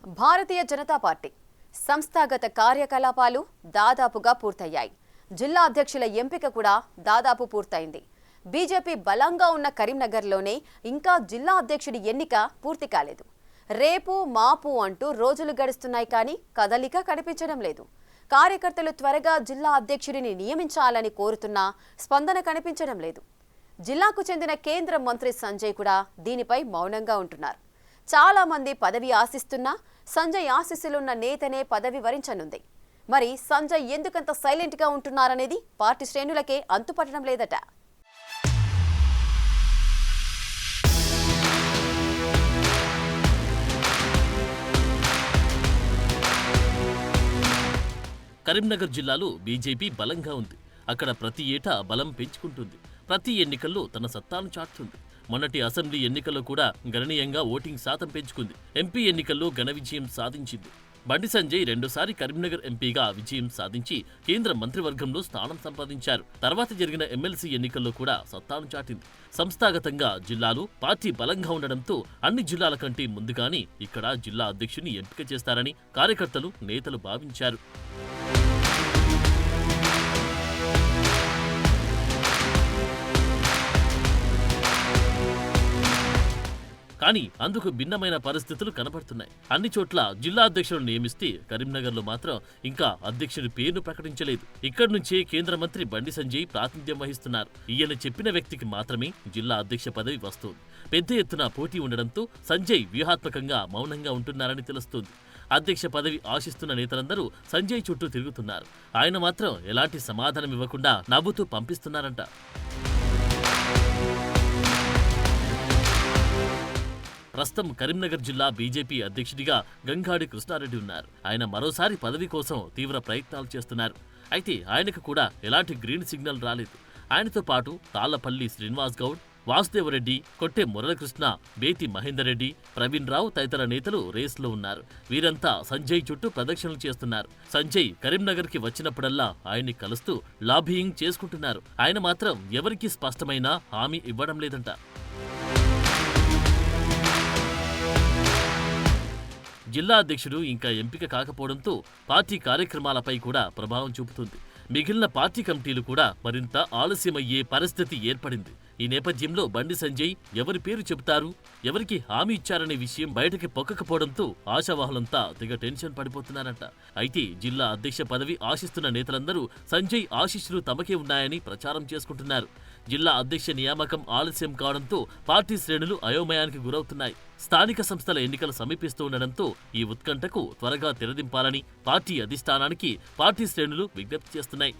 Bharatiya Janata party సంస్థాగత కార్యకలాపాలు దాదాపుగా పూర్తయ్యాయి. జిల్లా అధ్యక్షుల ఎంపిక కూడా దాదాపు పూర్తయింది. బీజేపీ బలంగా ఉన్న కరీంనగర్లోనే ఇంకా జిల్లా అధ్యక్షుడి ఎన్నిక పూర్తి కాలేదు. రేపు మాపు అంటూ రోజులు గడుస్తున్నాయి, కానీ కదలిక కనిపించడం లేదు. కార్యకర్తలు త్వరగా జిల్లా అధ్యక్షుడిని నియమించాలని కోరుతున్నా స్పందన కనిపించడం లేదు. జిల్లాకు చెందిన కేంద్ర మంత్రి సంజయ్ కూడా దీనిపై మౌనంగా ఉంటున్నారు. చాలా మంది పదవి ఆశిస్తున్నా సంజయ్ ఆశీస్సులున్న నేతనే పదవి వరించనుంది. మరి సంజయ్ ఎందుకంత సైలెంట్ గా ఉంటున్నారనేది పార్టీ శ్రేణులకే అంతుపట్టడం లేదట. కరీంనగర్ జిల్లాలో బీజేపీ బలంగా ఉంది. అక్కడ ప్రతి ఏటా బలం పెంచుకుంటుంది. ప్రతి ఎన్నికల్లో తన సత్తాను చాటుతుంది. మొన్నటి అసెంబ్లీ ఎన్నికల్లో కూడా గణనీయంగా ఓటింగ్ శాతం పెంచుకుంది. ఎంపీ ఎన్నికల్లో ఘన విజయం సాధించింది. బండి సంజయ్ రెండోసారి కరీంనగర్ ఎంపీగా విజయం సాధించి కేంద్ర మంత్రివర్గంలో స్థానం సంపాదించారు. తర్వాత జరిగిన ఎమ్మెల్సీ ఎన్నికల్లో కూడా సత్తాను చాటింది. సంస్థాగతంగా జిల్లాలో పార్టీ బలంగా ఉండడంతో అన్ని జిల్లాల కంటే ముందుగానే ఇక్కడ జిల్లా అధ్యక్షుని ఎంపిక చేస్తారని కార్యకర్తలు, నేతలు భావించారు. కానీ అందుకు భిన్నమైన పరిస్థితులు కనబడుతున్నాయి. అన్ని చోట్ల జిల్లా అధ్యక్షులను నియమిస్తే కరీంనగర్లో మాత్రం ఇంకా అధ్యక్షుడి పేరును ప్రకటించలేదు. ఇక్కడి నుంచే కేంద్ర మంత్రి బండి సంజయ్ ప్రాతినిధ్యం వహిస్తున్నారు. ఈయన చెప్పిన వ్యక్తికి మాత్రమే జిల్లా అధ్యక్ష పదవి వస్తుంది. పెద్ద ఎత్తున పోటీ ఉండడంతో సంజయ్ వ్యూహాత్మకంగా మౌనంగా ఉంటున్నారని తెలుస్తోంది. అధ్యక్ష పదవి ఆశిస్తున్న నేతలందరూ సంజయ్ చుట్టూ తిరుగుతున్నారు. ఆయన మాత్రం ఎలాంటి సమాధానం ఇవ్వకుండా నవ్వుతూ పంపిస్తున్నారంట. ప్రస్తుతం కరీంనగర్ జిల్లా బీజేపీ అధ్యక్షుడిగా గంగాడి కృష్ణారెడ్డి ఉన్నారు. ఆయన మరోసారి పదవి కోసం తీవ్ర ప్రయత్నాలు చేస్తున్నారు. అయితే ఆయనకు కూడా ఎలాంటి గ్రీన్ సిగ్నల్ రాలేదు. ఆయనతో పాటు తాళ్లపల్లి శ్రీనివాస్ గౌడ్, వాసుదేవరెడ్డి, కొట్టె మురళకృష్ణ, బేతి మహేందర్ రెడ్డి, ప్రవీణ్ రావు తదితర నేతలు రేసులో ఉన్నారు. వీరంతా సంజయ్ చుట్టూ ప్రదక్షిణలు చేస్తున్నారు. సంజయ్ కరీంనగర్ కి వచ్చినప్పుడల్లా ఆయన్ని కలుస్తూ లాబియింగ్ చేసుకుంటున్నారు. ఆయన మాత్రం ఎవరికీ స్పష్టమైన హామీ ఇవ్వడం లేదంట. జిల్లా అధ్యక్షుడు ఇంకా ఎంపిక కాకపోవడంతో పార్టీ కార్యక్రమాలపై కూడా ప్రభావం చూపుతుంది. మిగిలిన పార్టీ కమిటీలు కూడా మరింత ఆలస్యమయ్యే పరిస్థితి ఏర్పడింది. ఈ నేపథ్యంలో బండి సంజయ్ ఎవరి పేరు చెబుతారు, ఎవరికి హామీ ఇచ్చారనే విషయం బయటకి పొక్కకపోవడంతో ఆశావాహులంతా తెగ టెన్షన్ పడిపోతున్నారంట. అయితే జిల్లా అధ్యక్ష పదవి ఆశిస్తున్న నేతలందరూ సంజయ్ ఆశీస్సులు తమకే ఉన్నాయని ప్రచారం చేసుకుంటున్నారు. జిల్లా అధ్యక్ష నియామకం ఆలస్యం కావడంతో పార్టీ శ్రేణులు అయోమయానికి గురవుతున్నాయి. స్థానిక సంస్థల ఎన్నికలు సమీపిస్తూ ఉండడంతో ఈ ఉత్కంఠకు త్వరగా తెరదింపాలని పార్టీ అధిష్టానానికి పార్టీ శ్రేణులు విజ్ఞప్తి చేస్తున్నాయి.